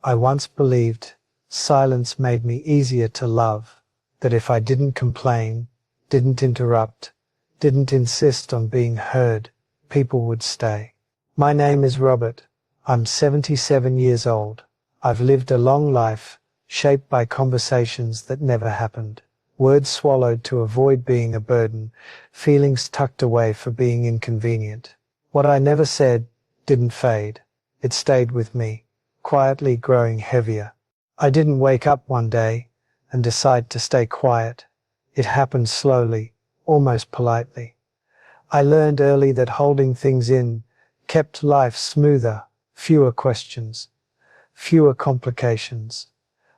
I once believed silence made me easier to love, that if I didn't complain, didn't interrupt, didn't insist on being heard, people would stay. My name is Robert. I'm 77 years old. I've lived a long life, shaped by conversations that never happened. Words swallowed to avoid being a burden, feelings tucked away for being inconvenient. What I never said didn't fade. It stayed with me, quietly growing heavier. I didn't wake up one day and decide to stay quiet. It happened slowly, almost politely. I learned early that holding things in kept life smoother, fewer questions, fewer complications.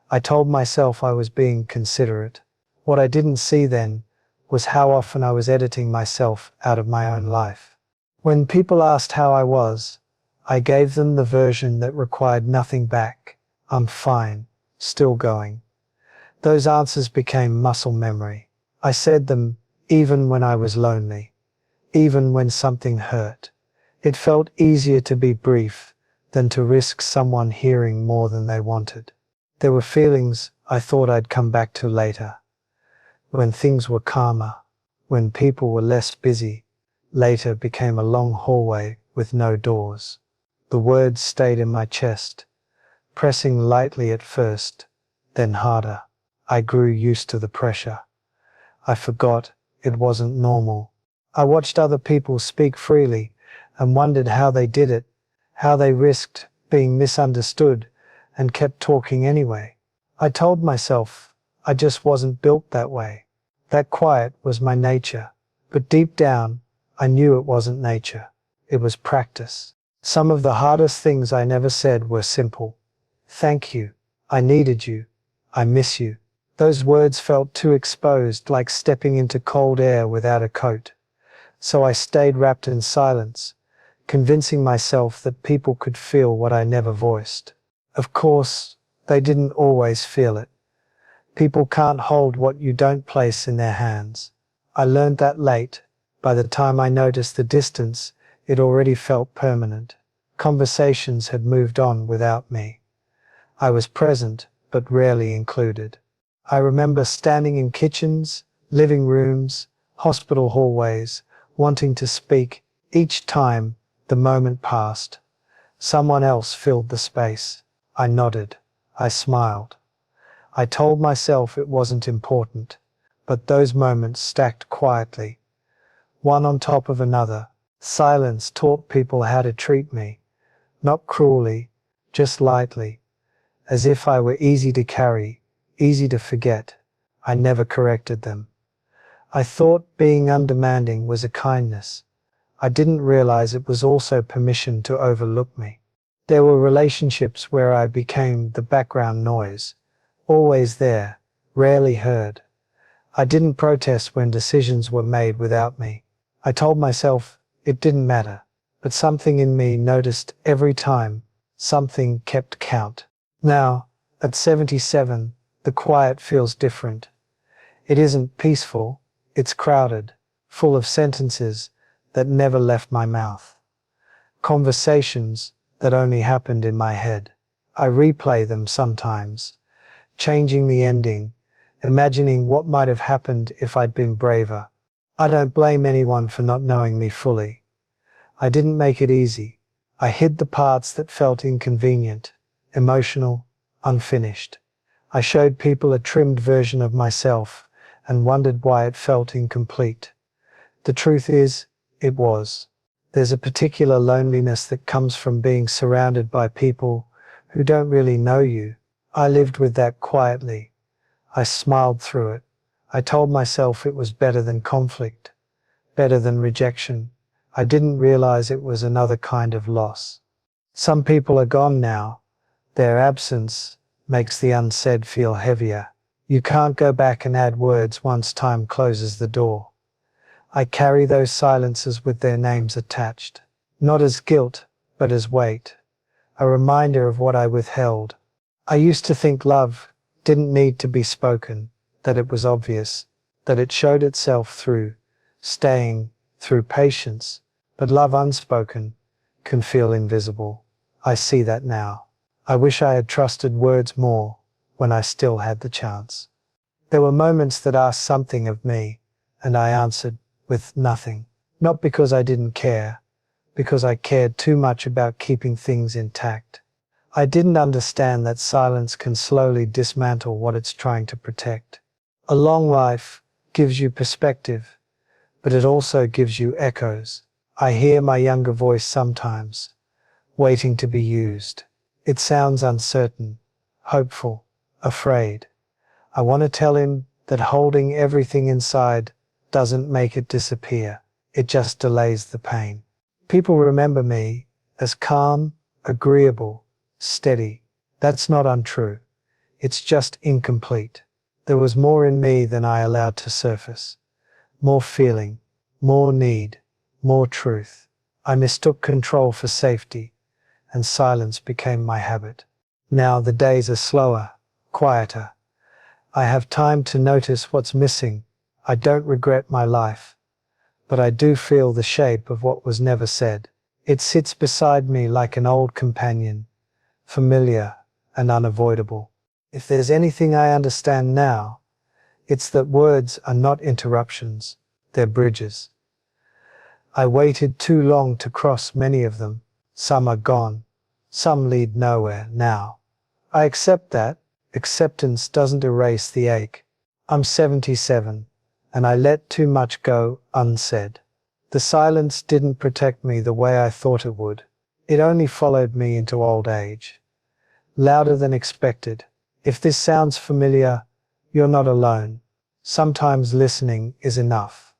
I told myself I was being considerate. What I didn't see then was how often I was editing myself out of my own life. When people asked how I was, I gave them the version that required nothing back. I'm fine, still going. Those answers became muscle memory. I said them even when I was lonely, even when something hurt. It felt easier to be brief than to risk someone hearing more than they wanted. There were feelings I thought I'd come back to later. When things were calmer, when people were less busy, later became a long hallway with no doors. The words stayed in my chest, pressing lightly at first, then harder. I grew used to the pressure. I forgot it wasn't normal. I watched other people speak freely and wondered how they did it, how they risked being misunderstood and kept talking anyway. I told myself I just wasn't built that way. That quiet was my nature. But deep down, I knew it wasn't nature. It was practice. Some of the hardest things I never said were simple. Thank you. I needed you. I miss you. Those words felt too exposed, like stepping into cold air without a coat. So I stayed wrapped in silence, convincing myself that people could feel what I never voiced. Of course, they didn't always feel it. People can't hold what you don't place in their hands. I learned that late. By the time I noticed the distance, it already felt permanent. Conversations had moved on without me. I was present, but rarely included. I remember standing in kitchens, living rooms, hospital hallways, wanting to speak. Each time the moment passed, someone else filled the space. I nodded. I smiled. I told myself it wasn't important, but those moments stacked quietly, one on top of another. Silence taught people how to treat me, not cruelly, just lightly, as if I were easy to carry, easy to forget. I never corrected them. I thought being undemanding was a kindness. I didn't realize it was also permission to overlook me. There were relationships where I became the background noise, always there, rarely heard. I didn't protest when decisions were made without me. I told myself it didn't matter, but something in me noticed every time. Something kept count. Now, at 77, the quiet feels different. It isn't peaceful, it's crowded, full of sentences that never left my mouth. Conversations that only happened in my head. I replay them sometimes, changing the ending, imagining what might have happened if I'd been braver. I don't blame anyone for not knowing me fully. I didn't make it easy. I hid the parts that felt inconvenient, emotional, unfinished. I showed people a trimmed version of myself and wondered why it felt incomplete. The truth is, it was. There's a particular loneliness that comes from being surrounded by people who don't really know you. I lived with that quietly. I smiled through it. I told myself it was better than conflict, better than rejection. I didn't realize it was another kind of loss. Some people are gone now. Their absence makes the unsaid feel heavier. You can't go back and add words once time closes the door. I carry those silences with their names attached, not as guilt, but as weight, a reminder of what I withheld. I used to think love didn't need to be spoken, that it was obvious, that it showed itself through staying, through patience, but love unspoken can feel invisible. I see that now. I wish I had trusted words more when I still had the chance. There were moments that asked something of me, and I answered with nothing. Not because I didn't care, because I cared too much about keeping things intact. I didn't understand that silence can slowly dismantle what it's trying to protect. A long life gives you perspective, but it also gives you echoes. I hear my younger voice sometimes, waiting to be used. It sounds uncertain, hopeful, afraid. I want to tell him that holding everything inside doesn't make it disappear. It just delays the pain. People remember me as calm, agreeable, steady. That's not untrue. It's just incomplete. There was more in me than I allowed to surface. More feeling, more need, more truth. I mistook control for safety, and silence became my habit. Now the days are slower, quieter. I have time to notice what's missing. I don't regret my life, but I do feel the shape of what was never said. It sits beside me like an old companion, familiar and unavoidable. If there's anything I understand now, it's that words are not interruptions, they're bridges. I waited too long to cross many of them. Some are gone, some lead nowhere now. I accept that. Acceptance doesn't erase the ache. I'm 77, and I let too much go unsaid. The silence didn't protect me the way I thought it would. It only followed me into old age. Louder than expected. If this sounds familiar, you're not alone. Sometimes listening is enough.